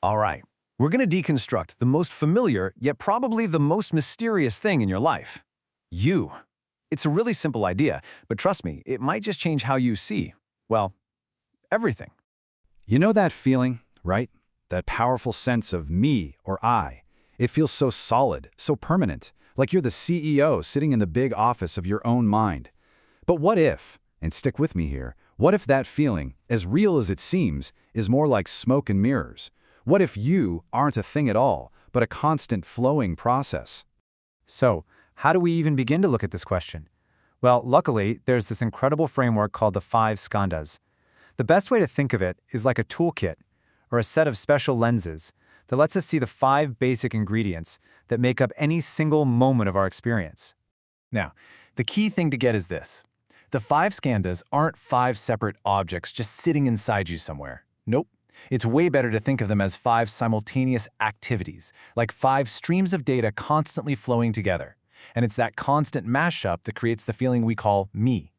All right, we're going to deconstruct the most familiar, yet probably the most mysterious thing in your life. You. It's a really simple idea, but trust me, it might just change how you see, well, everything. You know that feeling, right? That powerful sense of me or I. It feels so solid, so permanent, like you're the CEO sitting in the big office of your own mind. But what if, and stick with me here, what if that feeling, as real as it seems, is more like smoke and mirrors? What if you aren't a thing at all, but a constant flowing process? So, how do we even begin to look at this question? Well, luckily, there's this incredible framework called the 5 skandhas. The best way to think of it is like a toolkit, or a set of special lenses, that lets us see the 5 basic ingredients that make up any single moment of our experience. Now, the key thing to get is this. The 5 skandhas aren't 5 separate objects just sitting inside you somewhere. Nope. It's way better to think of them as 5 simultaneous activities, like 5 streams of data constantly flowing together. And it's that constant mashup that creates the feeling we call me.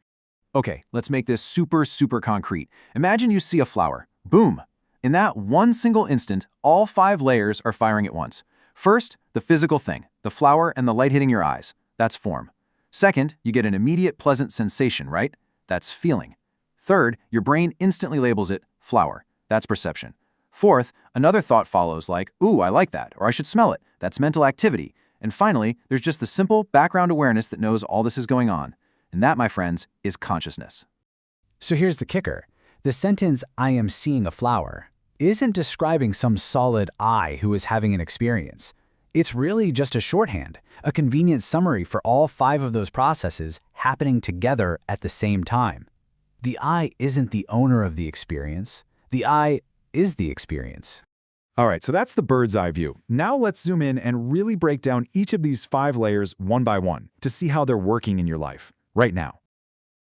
Okay, let's make this super concrete. Imagine you see a flower. Boom! In that one single instant, all 5 layers are firing at once. First, the physical thing, the flower and the light hitting your eyes. That's form. Second, you get an immediate pleasant sensation, right? That's feeling. Third, your brain instantly labels it flower. That's perception. Fourth, another thought follows like, ooh, I like that, or I should smell it. That's mental activity. And finally, there's just the simple background awareness that knows all this is going on. And that, my friends, is consciousness. So here's the kicker. The sentence, "I am seeing a flower," isn't describing some solid I who is having an experience. It's really just a shorthand, a convenient summary for all 5 of those processes happening together at the same time. The I isn't the owner of the experience. The I is the experience. All right, so that's the bird's eye view. Now let's zoom in and really break down each of these 5 layers one by one to see how they're working in your life, right now.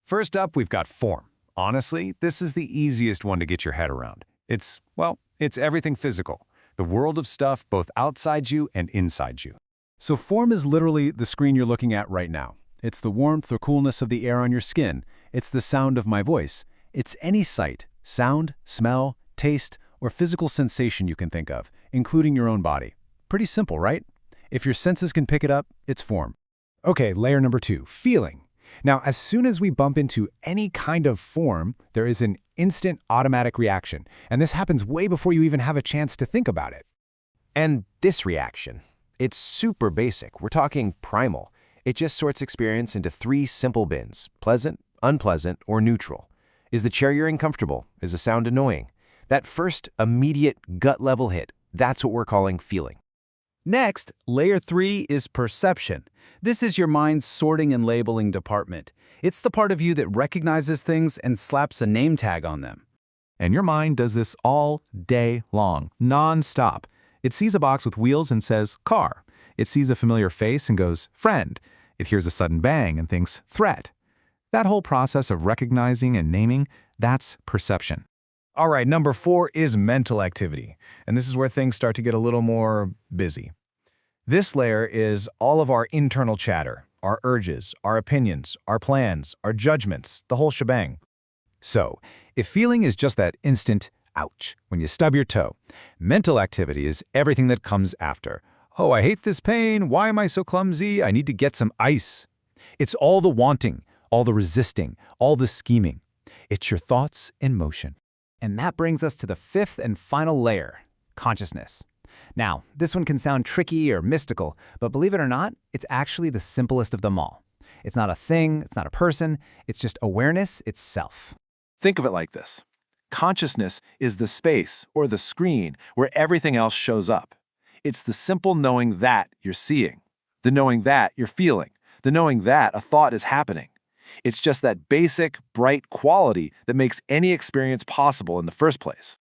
First up, we've got form. Honestly, this is the easiest one to get your head around. It's everything physical. The world of stuff both outside you and inside you. So form is literally the screen you're looking at right now. It's the warmth or coolness of the air on your skin. It's the sound of my voice. It's any sight, sound, smell, taste, or physical sensation you can think of, including your own body. Pretty simple, right? If your senses can pick it up, it's form. Okay, layer number 2, feeling. Now, as soon as we bump into any kind of form, there is an instant automatic reaction, and this happens way before you even have a chance to think about it. And this reaction, it's super basic. We're talking primal. It just sorts experience into 3 simple bins: pleasant, unpleasant, or neutral. Is the chair you're in comfortable? Is the sound annoying? That first immediate gut-level hit, that's what we're calling feeling. Next, layer 3 is perception. This is your mind's sorting and labeling department. It's the part of you that recognizes things and slaps a name tag on them. And your mind does this all day long, non-stop. It sees a box with wheels and says, car. It sees a familiar face and goes, friend. It hears a sudden bang and thinks, threat. That whole process of recognizing and naming, that's perception. All right, number 4 is mental activity, and this is where things start to get a little more busy. This layer is all of our internal chatter, our urges, our opinions, our plans, our judgments, the whole shebang. So, if feeling is just that instant, ouch, when you stub your toe, mental activity is everything that comes after. Oh, I hate this pain. Why am I so clumsy? I need to get some ice. It's all the wanting, all the resisting, all the scheming. It's your thoughts in motion. And that brings us to the 5th and final layer, consciousness. Now, this one can sound tricky or mystical, but believe it or not, it's actually the simplest of them all. It's not a thing, it's not a person, it's just awareness itself. Think of it like this. Consciousness is the space or the screen where everything else shows up. It's the simple knowing that you're seeing, the knowing that you're feeling, the knowing that a thought is happening. It's just that basic, bright quality that makes any experience possible in the first place.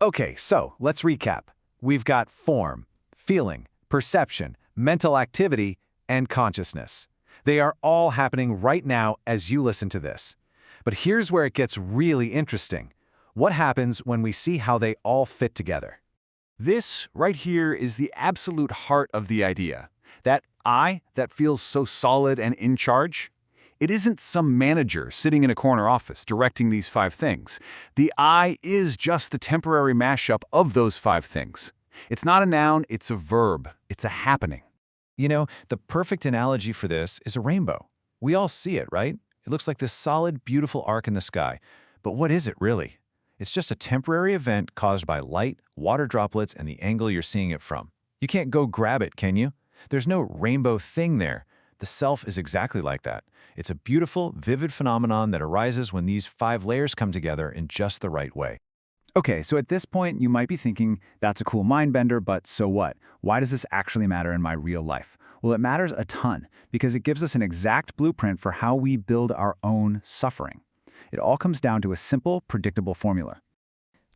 Okay, so let's recap. We've got form, feeling, perception, mental activity, and consciousness. They are all happening right now as you listen to this. But here's where it gets really interesting. What happens when we see how they all fit together? This right here is the absolute heart of the idea. That I that feels so solid and in charge. It isn't some manager sitting in a corner office directing these 5 things. The I is just the temporary mashup of those 5 things. It's not a noun, it's a verb. It's a happening. You know, the perfect analogy for this is a rainbow. We all see it, right? It looks like this solid, beautiful arc in the sky. But what is it really? It's just a temporary event caused by light, water droplets, and the angle you're seeing it from. You can't go grab it, can you? There's no rainbow thing there. The self is exactly like that. It's a beautiful, vivid phenomenon that arises when these 5 layers come together in just the right way. Okay, so at this point, you might be thinking, that's a cool mind bender, but so what? Why does this actually matter in my real life? Well, it matters a ton because it gives us an exact blueprint for how we build our own suffering. It all comes down to a simple, predictable formula.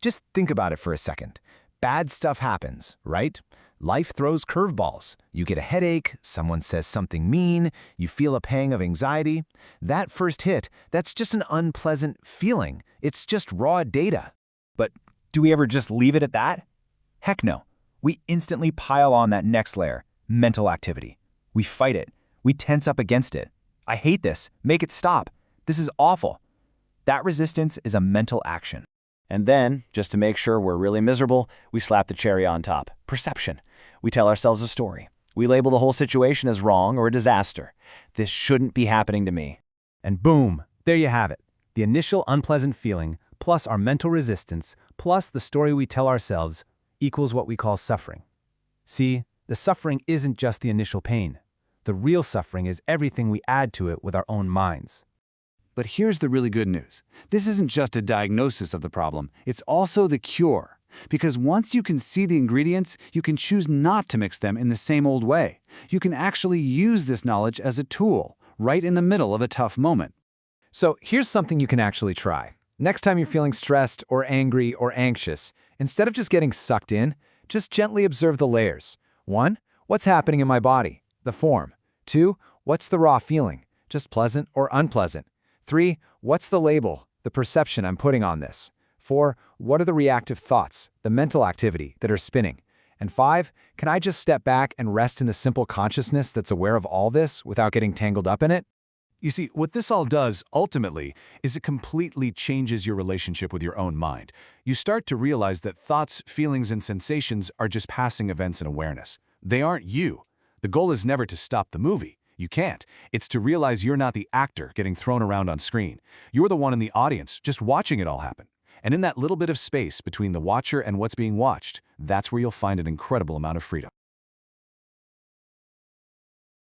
Just think about it for a second. Bad stuff happens, right? Life throws curveballs. You get a headache, someone says something mean, you feel a pang of anxiety. That first hit, that's just an unpleasant feeling. It's just raw data. But do we ever just leave it at that? Heck no. We instantly pile on that next layer, mental activity. We fight it. We tense up against it. I hate this. Make it stop. This is awful. That resistance is a mental action. And then, just to make sure we're really miserable, we slap the cherry on top. Perception. We tell ourselves a story. We label the whole situation as wrong or a disaster. This shouldn't be happening to me. And boom, there you have it. The initial unpleasant feeling, plus our mental resistance, plus the story we tell ourselves, equals what we call suffering. See, the suffering isn't just the initial pain. The real suffering is everything we add to it with our own minds. But here's the really good news. This isn't just a diagnosis of the problem, it's also the cure. Because once you can see the ingredients, you can choose not to mix them in the same old way. You can actually use this knowledge as a tool, right in the middle of a tough moment. So here's something you can actually try. Next time you're feeling stressed or angry or anxious, instead of just getting sucked in, just gently observe the layers. 1, what's happening in my body? The form. 2, what's the raw feeling? Just pleasant or unpleasant? 3, what's the label, the perception I'm putting on this? 4, what are the reactive thoughts, the mental activity that are spinning? And 5, can I just step back and rest in the simple consciousness that's aware of all this without getting tangled up in it? You see, what this all does, ultimately, is it completely changes your relationship with your own mind. You start to realize that thoughts, feelings, and sensations are just passing events in awareness. They aren't you. The goal is never to stop the movie. You can't. It's to realize you're not the actor getting thrown around on screen. You're the one in the audience, just watching it all happen. And in that little bit of space between the watcher and what's being watched, that's where you'll find an incredible amount of freedom.